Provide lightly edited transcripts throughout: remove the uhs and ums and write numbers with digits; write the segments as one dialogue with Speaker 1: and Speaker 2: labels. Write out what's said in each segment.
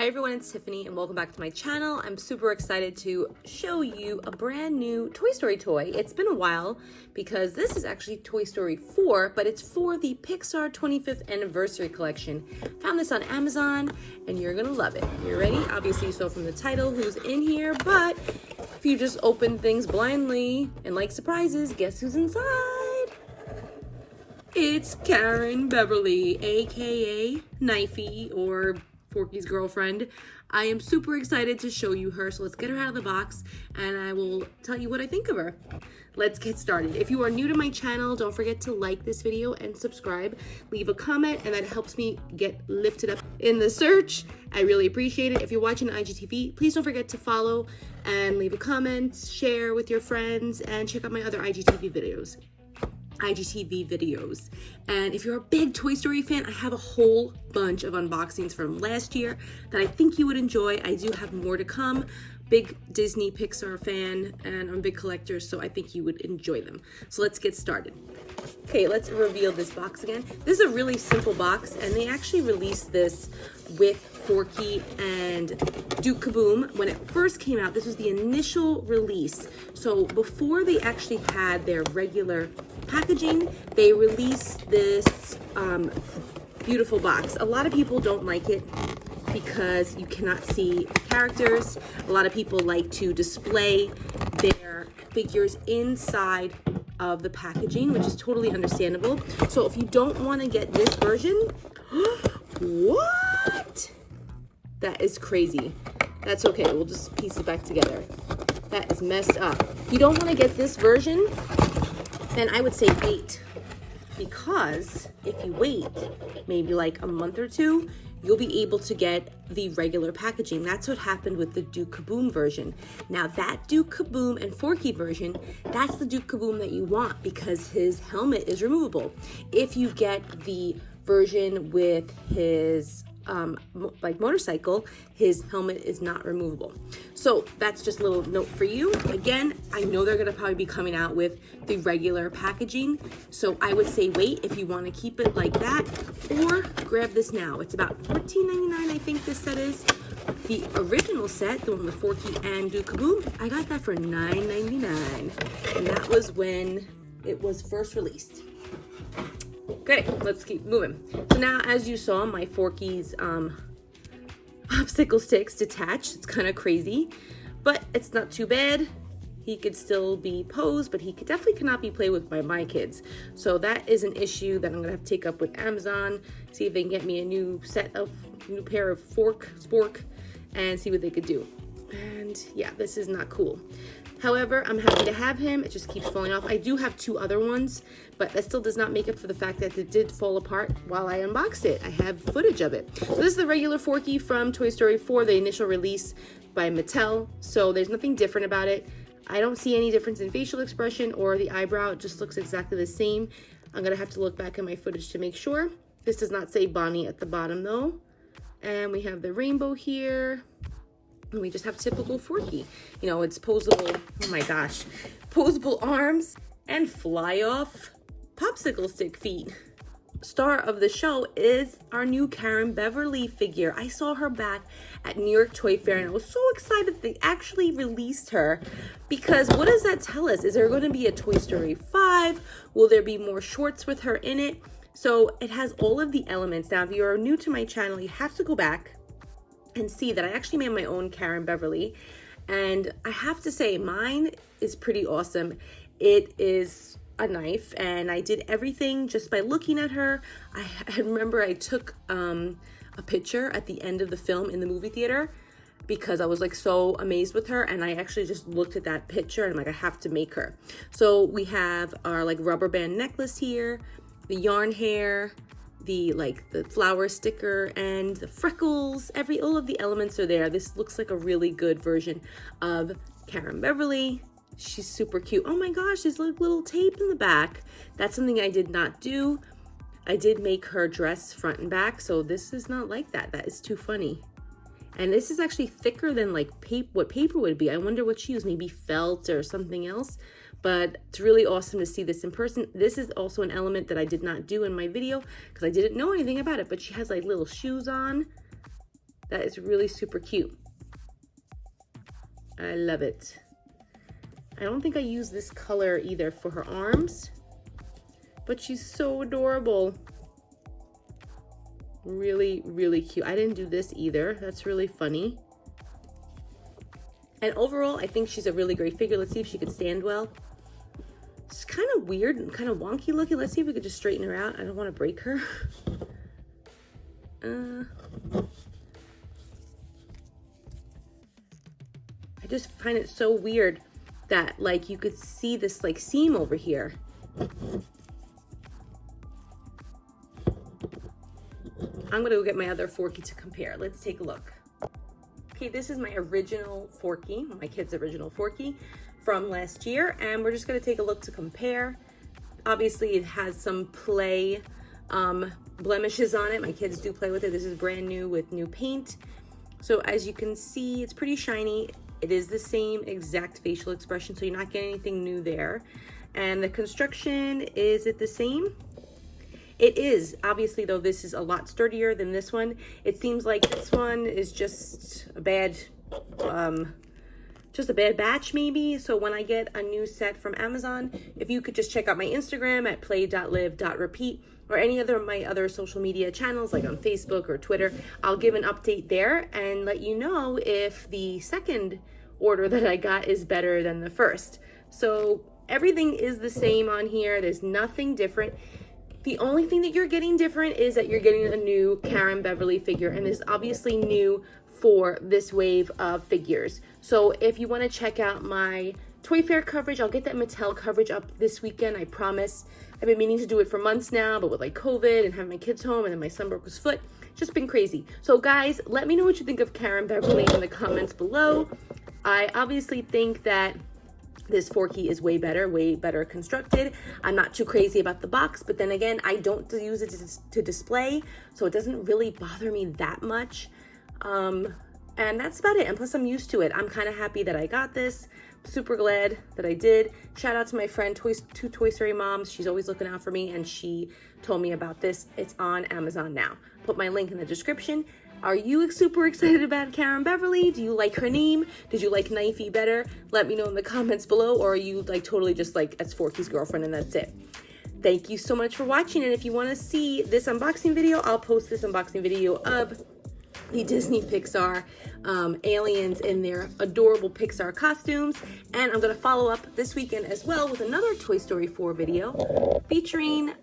Speaker 1: Hi everyone, it's Tiffany and welcome back to my channel. I'm super excited to show you a brand new Toy Story toy. It's been a while because this is actually Toy Story 4, but it's for the Pixar 25th anniversary collection. Found this on Amazon and you're gonna love it. You ready? Obviously you saw from the title who's in here, but if you just open things blindly and like surprises, guess who's inside? It's Karen Beverly, aka Knifey, or Forky's girlfriend. I am super excited to show you her, so let's get her out of the box and I will tell you what I think of her. Let's get started. If you are new to my channel, don't forget to like this video and subscribe. Leave a comment and that helps me get lifted up in the search. I really appreciate it. If you're watching IGTV, please don't forget to follow and leave a comment, share with your friends, and check out my other IGTV videos. And if you're a big Toy Story fan, I have a whole bunch of unboxings from last year that I think you would enjoy. I do have more to come. Big Disney Pixar fan and I'm a big collector, so I think you would enjoy them. So let's get started. Okay, let's reveal this box again. This is a really simple box and they actually released this with Forky and Duke Kaboom. When it first came out, this was the initial release. So before they actually had their regular packaging, they released this beautiful box. A lot of people don't like it because you cannot see characters. A lot of people like to display their figures inside of the packaging, which is totally understandable. So if you don't want to get this version, what? That is crazy. That's okay, we'll just piece it back together. That is messed up. If you don't want to get this version, then I would say wait, because if you wait maybe like a month or two, you'll be able to get the regular packaging. That's what happened with the Duke Kaboom version. Now that Duke Kaboom and Forky version, that's the Duke Kaboom that you want because his helmet is removable. If you get the version with his like motorcycle, his helmet is not removable. So that's just a little note for you. Again, I know they're gonna probably be coming out with the regular packaging, so I would say wait if you want to keep it like that, or grab this now. It's about $14.99, I think this set is. The original set, the one with Forky and Duke Kaboom, I got that for $9.99, and that was when it was first released. Okay, let's keep moving. So now, as you saw, my Forky's popsicle sticks detached. It's kind of crazy, but it's not too bad. He could still be posed, but he definitely cannot be played with by my kids. So that is an issue that I'm gonna have to take up with Amazon, see if they can get me a new pair of spork, and see what they could do. And yeah, this is not cool. However, I'm happy to have him. It just keeps falling off. I do have two other ones, but that still does not make up for the fact that it did fall apart while I unboxed it. I have footage of it. So this is the regular Forky from Toy Story 4, the initial release by Mattel. So there's nothing different about it. I don't see any difference in facial expression or the eyebrow. It just looks exactly the same. I'm gonna have to look back at my footage to make sure. This does not say Bonnie at the bottom though. And we have the rainbow here. And we just have typical Forky. You know, it's posable, oh my gosh, posable arms and fly off popsicle stick feet. Star of the show is our new Karen Beverly figure. I saw her back at New York Toy Fair and I was so excited they actually released her, because what does that tell us? Is there going to be a Toy Story 5? Will there be more shorts with her in it? So it has all of the elements. Now, if you are new to my channel, you have to go back and see that I actually made my own Karen Beverly, and I have to say mine is pretty awesome. It is a knife and I did everything just by looking at her. I remember I took a picture at the end of the film in the movie theater because I was like so amazed with her, and I actually just looked at that picture and I'm like, I have to make her. So we have our like rubber band necklace here, the yarn hair, the flower sticker, and the freckles. All of the elements are there. This looks like a really good version of Karen Beverly. She's super cute. Oh my gosh, there's like little tape in the back. That's something I did not do. I did make her dress front and back, so this is not like that. That is too funny. And this is actually thicker than like what paper would be. I wonder what she used, maybe felt or something else. But it's really awesome to see this in person. This is also an element that I did not do in my video because I didn't know anything about it, but she has like little shoes on That is really super cute. I love it. I don't think I use this color either for her arms, but she's so adorable. Really, really cute. I didn't do this either. That's really funny. And overall, I think she's a really great figure. Let's see if she could stand well. It's kind of weird and kind of wonky looking. Let's see if we could just straighten her out. I don't want to break her. I just find it so weird that like you could see this like seam over here. I'm gonna go get my other Forky to compare. Let's take a look. Okay, this is my original Forky, my kid's original Forky from last year, and we're just gonna take a look to compare. Obviously, it has some play blemishes on it. My kids do play with it. This is brand new with new paint. So as you can see, it's pretty shiny. It is the same exact facial expression, so you're not getting anything new there. And the construction, is it the same? It is. Obviously, though, this is a lot sturdier than this one. It seems like this one is just a bad batch maybe. So when I get a new set from Amazon, if you could just check out my Instagram at play.live.repeat or any other of my other social media channels like on Facebook or Twitter, I'll give an update there and let you know if the second order that I got is better than the first. So everything is the same on here. There's nothing different. The only thing that you're getting different is that you're getting a new Karen Beverly figure, and this is obviously new for this wave of figures. So if you want to check out my Toy Fair coverage, I'll get that Mattel coverage up this weekend, I promise. I've been meaning to do it for months now, but with like COVID and having my kids home and then my son broke his foot, just been crazy. So guys, let me know what you think of Karen Beverly in the comments below. I obviously think that this Forky is way better constructed. I'm not too crazy about the box, but then again, I don't use it to display, so it doesn't really bother me that much. And that's about it. And plus, I'm used to it. I'm kind of happy that I got this. Super glad that I did. Shout out to my friend, Two Toy Story Moms. She's always looking out for me, and she told me about this. It's on Amazon now. Put my link in the description. Are you super excited about Karen Beverly? Do you like her name? Did you like Knifey better? Let me know in the comments below. Or are you like totally just like, it's Forky's girlfriend and that's it? Thank you so much for watching. And if you want to see this unboxing video, I'll post this unboxing video of the Disney Pixar aliens in their adorable Pixar costumes. And I'm going to follow up this weekend as well with another Toy Story 4 video featuring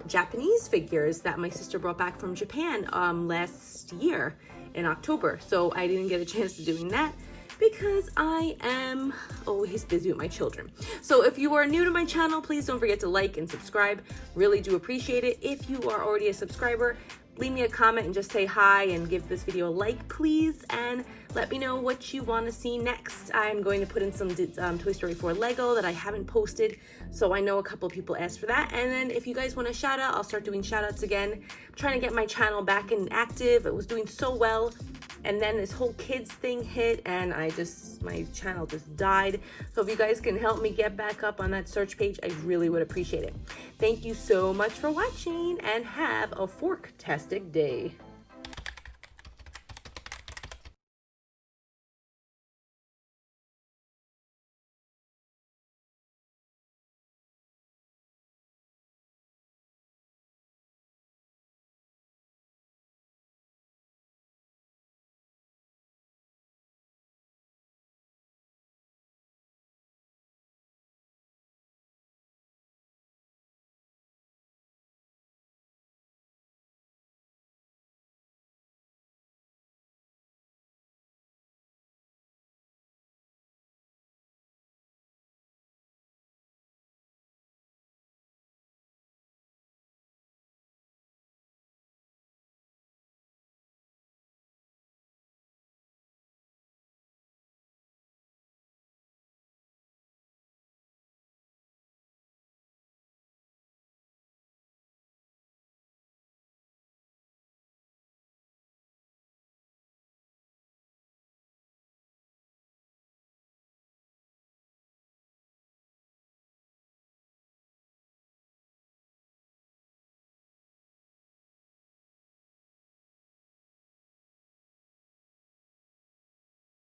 Speaker 1: Japanese figures that my sister brought back from Japan last year in October. So I didn't get a chance to doing that because I am always busy with my children. So if you are new to my channel, please don't forget to like and subscribe. Really do appreciate it. If you are already a subscriber, leave me a comment and just say hi and give this video a like, please, and let me know what you want to see next. I'm going to put in some Toy Story 4 Lego that I haven't posted, so I know a couple of people asked for that. And then if you guys want a shout out, I'll start doing shout outs again. I'm trying to get my channel back and active. It was doing so well, and then this whole kids thing hit, and my channel just died. So if you guys can help me get back up on that search page, I really would appreciate it. Thank you so much for watching, and have a fork-tastic day.